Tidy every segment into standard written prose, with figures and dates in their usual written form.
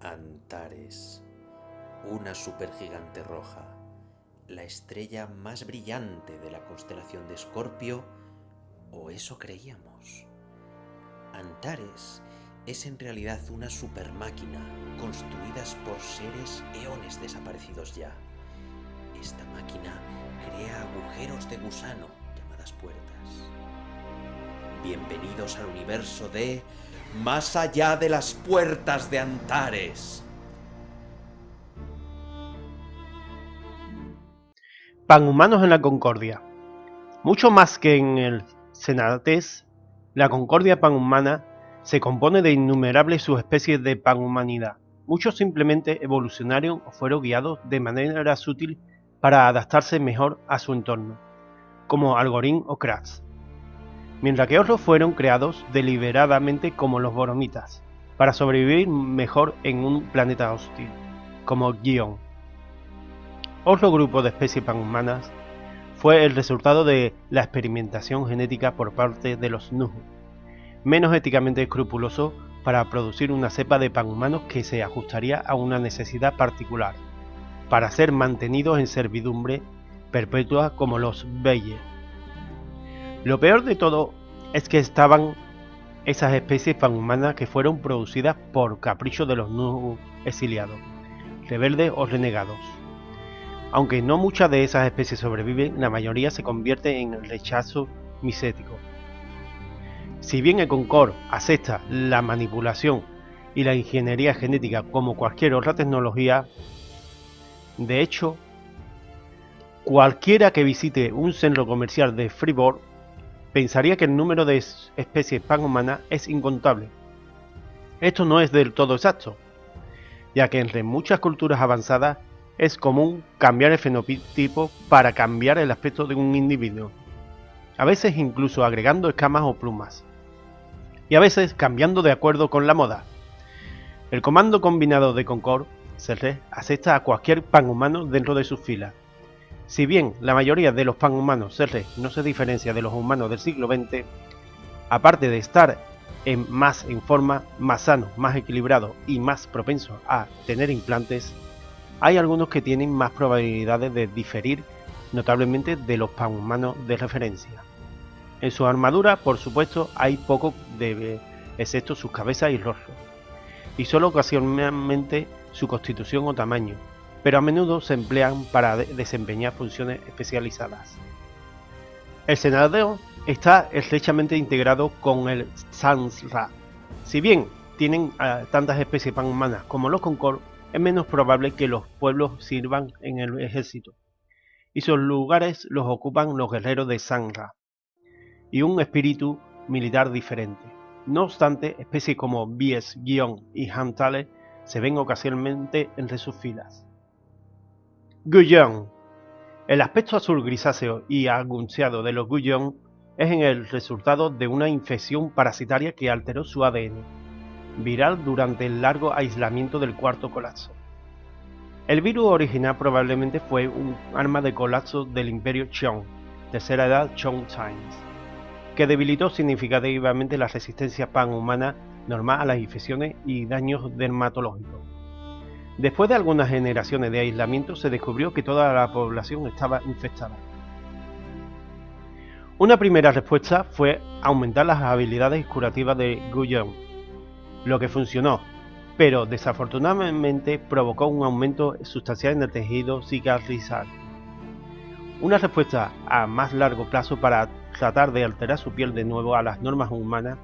Antares, una supergigante roja, la estrella más brillante de la constelación de Escorpio, o eso creíamos. Antares es en realidad una supermáquina construida por seres eones desaparecidos ya. Esta máquina crea agujeros de gusano llamadas puertas. Bienvenidos al universo de Más allá de las puertas de Antares. Panhumanos en la Concordia. Mucho más que en el Senates, la Concordia panhumana se compone de innumerables subespecies de panhumanidad. Muchos simplemente evolucionaron o fueron guiados de manera sutil para adaptarse mejor a su entorno, como Algorín o Kratz, mientras que otros fueron creados deliberadamente como los Boromitas, para sobrevivir mejor en un planeta hostil, como Gion. Otro grupo de especies panhumanas fue el resultado de la experimentación genética por parte de los Nuhu, menos éticamente escrupuloso para producir una cepa de panhumanos que se ajustaría a una necesidad particular, para ser mantenidos en servidumbre perpetua como los Beye. Lo peor de todo es que estaban esas especies panhumanas que fueron producidas por capricho de los Nuhu exiliados, rebeldes o renegados. Aunque no muchas de esas especies sobreviven, la mayoría se convierte en el rechazo misético. Si bien el Concord acepta la manipulación y la ingeniería genética como cualquier otra tecnología, de hecho, cualquiera que visite un centro comercial de Freeport pensaría que el número de especies panhumanas es incontable. Esto no es del todo exacto, ya que entre muchas culturas avanzadas es común cambiar el fenotipo para cambiar el aspecto de un individuo, a veces incluso agregando escamas o plumas, y a veces cambiando de acuerdo con la moda. El comando combinado de Concord CR acepta a cualquier panhumano dentro de sus filas. Si bien la mayoría de los panhumanos CR no se diferencia de los humanos del siglo XX, aparte de estar más en forma, más sanos, más equilibrados y más propensos a tener implantes, hay algunos que tienen más probabilidades de diferir notablemente de los panhumanos de referencia. En su armadura, por supuesto, hay poco excepto sus cabezas y rostros, y solo ocasionalmente su constitución o tamaño, pero a menudo se emplean para desempeñar funciones especializadas. El Senadeo está estrechamente integrado con el Sanzra. Si bien tienen tantas especies panhumanas como los Concord, es menos probable que los pueblos sirvan en el ejército, y sus lugares los ocupan los guerreros de Sanra, y un espíritu militar diferente. No obstante, especies como Bies, Gion y Hamtale se ven ocasionalmente entre sus filas. Guyon. El aspecto azul grisáceo y agunciado de los Guyon es el resultado de una infección parasitaria que alteró su ADN, viral durante el largo aislamiento del cuarto colapso. El virus original probablemente fue un arma de colapso del Imperio Cheong, tercera edad Chong Times, que debilitó significativamente la resistencia panhumana normal a las infecciones y daños dermatológicos. Después de algunas generaciones de aislamiento, se descubrió que toda la población estaba infectada. Una primera respuesta fue aumentar las habilidades curativas de Guyon, lo que funcionó, pero desafortunadamente provocó un aumento sustancial en el tejido cicatrizal. Una respuesta a más largo plazo para tratar de alterar su piel de nuevo a las normas humanas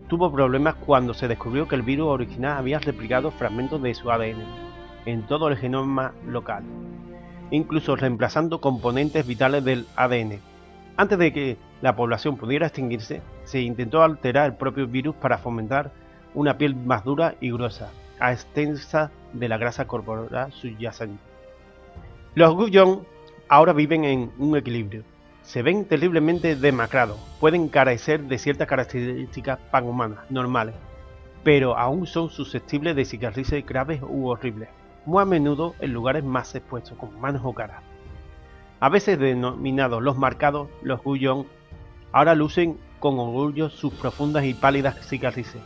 tuvo problemas cuando se descubrió que el virus original había replicado fragmentos de su ADN en todo el genoma local, incluso reemplazando componentes vitales del ADN. Antes de que la población pudiera extinguirse, se intentó alterar el propio virus para fomentar una piel más dura y gruesa, a extensa de la grasa corporal subyacente. Los Guyon ahora viven en un equilibrio. Se ven terriblemente demacrados, pueden carecer de ciertas características panhumanas normales, pero aún son susceptibles de cicatrices graves u horribles, muy a menudo en lugares más expuestos, como manos o caras. A veces denominados los marcados, los Guyon ahora lucen con orgullo sus profundas y pálidas cicatrices.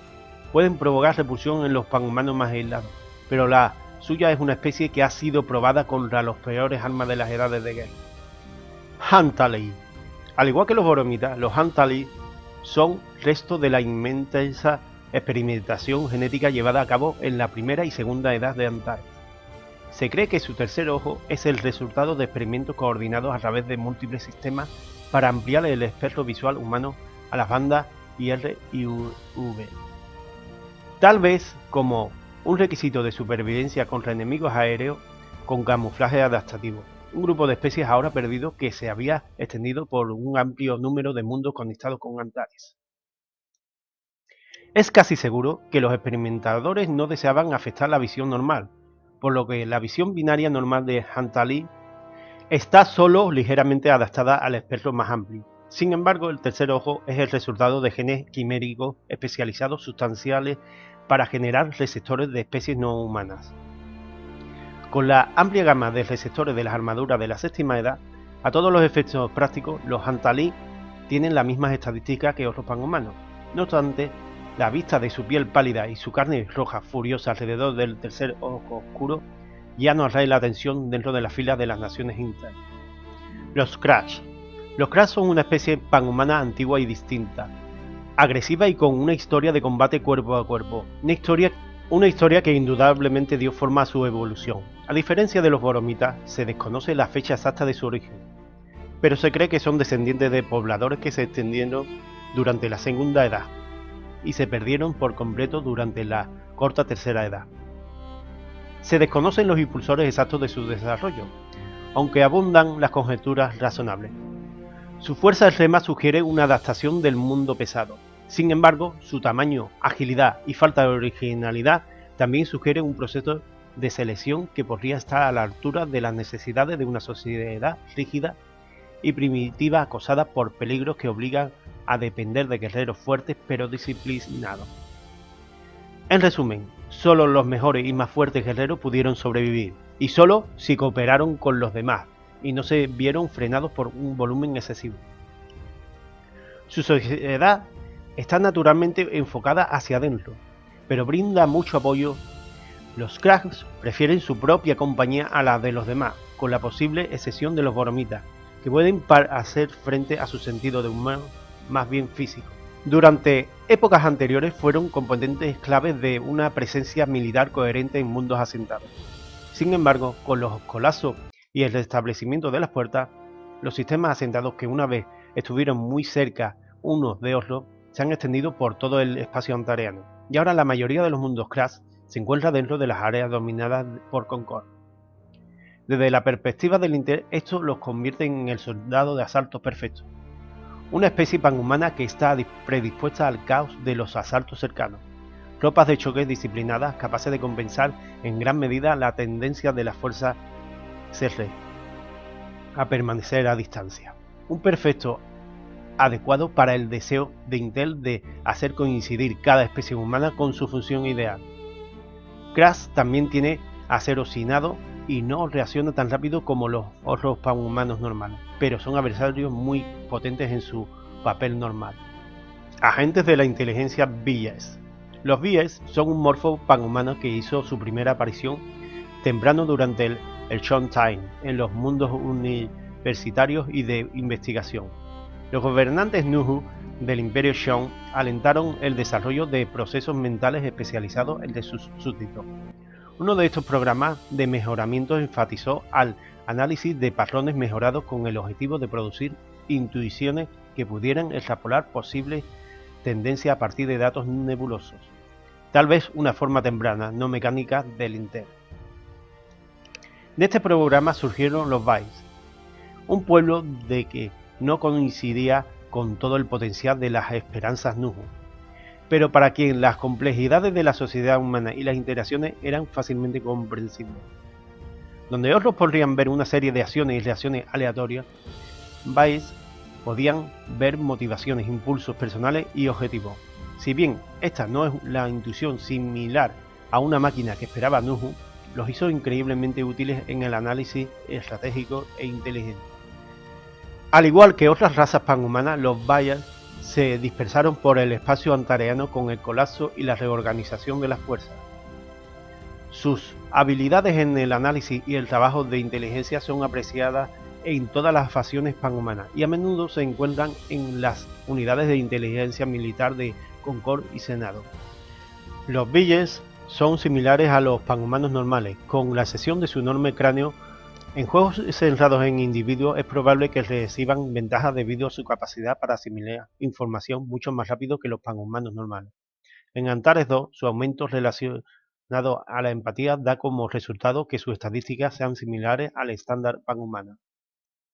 Pueden provocar repulsión en los panhumanos más aislados, pero la suya es una especie que ha sido probada contra los peores armas de las edades de guerra. Huntali. Al igual que los boromitas, los Huntali son resto de la inmensa experimentación genética llevada a cabo en la primera y segunda edad de Antares. Se cree que su tercer ojo es el resultado de experimentos coordinados a través de múltiples sistemas para ampliar el espectro visual humano a las bandas IR y UV. Tal vez como un requisito de supervivencia contra enemigos aéreos con camuflaje adaptativo, un grupo de especies ahora perdido que se había extendido por un amplio número de mundos conectados con Antares. Es casi seguro que los experimentadores no deseaban afectar la visión normal, por lo que la visión binaria normal de Huntali está solo ligeramente adaptada al espectro más amplio. Sin embargo, el tercer ojo es el resultado de genes quiméricos especializados sustanciales para generar receptores de especies no humanas. Con la amplia gama de receptores de las armaduras de la séptima edad, a todos los efectos prácticos, los Huntali tienen las mismas estadísticas que otros panhumanos. No obstante, la vista de su piel pálida y su carne roja furiosa alrededor del tercer ojo oscuro ya no atrae la atención dentro de las filas de las naciones internas. Los Crash. Los Crash son una especie panhumana antigua y distinta, agresiva y con una historia de combate cuerpo a cuerpo, una historia que indudablemente dio forma a su evolución. A diferencia de los boromitas, se desconoce la fecha exacta de su origen, pero se cree que son descendientes de pobladores que se extendieron durante la segunda edad y se perdieron por completo durante la corta tercera edad. Se desconocen los impulsores exactos de su desarrollo, aunque abundan las conjeturas razonables. Su fuerza extrema sugiere una adaptación del mundo pesado. Sin embargo, su tamaño, agilidad y falta de originalidad también sugieren un proceso de selección que podría estar a la altura de las necesidades de una sociedad rígida y primitiva acosada por peligros que obligan a depender de guerreros fuertes pero disciplinados. En resumen, solo los mejores y más fuertes guerreros pudieron sobrevivir, y solo si cooperaron con los demás y no se vieron frenados por un volumen excesivo. Su sociedad está naturalmente enfocada hacia adentro, pero brinda mucho apoyo. Los Cracks prefieren su propia compañía a la de los demás, con la posible excepción de los boromitas, que pueden hacer frente a su sentido de humor más bien físico. Durante épocas anteriores fueron componentes claves de una presencia militar coherente en mundos asentados. Sin embargo, con los colapsos y el restablecimiento de las puertas, los sistemas asentados que una vez estuvieron muy cerca unos de otros se han extendido por todo el espacio antareano, y ahora la mayoría de los mundos Crash se encuentra dentro de las áreas dominadas por Concord. Desde la perspectiva del Inter, esto los convierte en el soldado de asalto perfecto, una especie panhumana que está predispuesta al caos de los asaltos cercanos, tropas de choque disciplinadas capaces de compensar en gran medida la tendencia de las fuerzas CR a permanecer a distancia. Un perfecto adecuado para el deseo de Intel de hacer coincidir cada especie humana con su función ideal. Crash también tiene acero oxidado y no reacciona tan rápido como los otros panhumanos normales, pero son adversarios muy potentes en su papel normal. Agentes de la inteligencia BS. Los BS son un morfo panhumano que hizo su primera aparición temprano durante el Showtime en los mundos universitarios y de investigación. Los gobernantes Nuhu del Imperio Shon alentaron el desarrollo de procesos mentales especializados entre sus súbditos. Uno de estos programas de mejoramiento enfatizó al análisis de patrones mejorados con el objetivo de producir intuiciones que pudieran extrapolar posibles tendencias a partir de datos nebulosos, tal vez una forma temprana, no mecánica, del Intel. De este programa surgieron los Vais, un pueblo de que no coincidía con todo el potencial de las esperanzas Nuhu, pero para quien las complejidades de la sociedad humana y las interacciones eran fácilmente comprensibles. Donde otros podrían ver una serie de acciones y reacciones aleatorias, Vais podían ver motivaciones, impulsos personales y objetivos. Si bien esta no es la intuición similar a una máquina que esperaba Nuhu, los hizo increíblemente útiles en el análisis estratégico e inteligente. Al igual que otras razas panhumanas, los Bayas se dispersaron por el espacio antareano con el colapso y la reorganización de las fuerzas. Sus habilidades en el análisis y el trabajo de inteligencia son apreciadas en todas las facciones panhumanas y a menudo se encuentran en las unidades de inteligencia militar de Concord y Senado. Los Billes son similares a los panhumanos normales, con la excepción de su enorme cráneo. En juegos centrados en individuos es probable que reciban ventajas debido a su capacidad para asimilar información mucho más rápido que los panhumanos normales. En Antares 2, su aumento relacionado a la empatía da como resultado que sus estadísticas sean similares al estándar panhumana.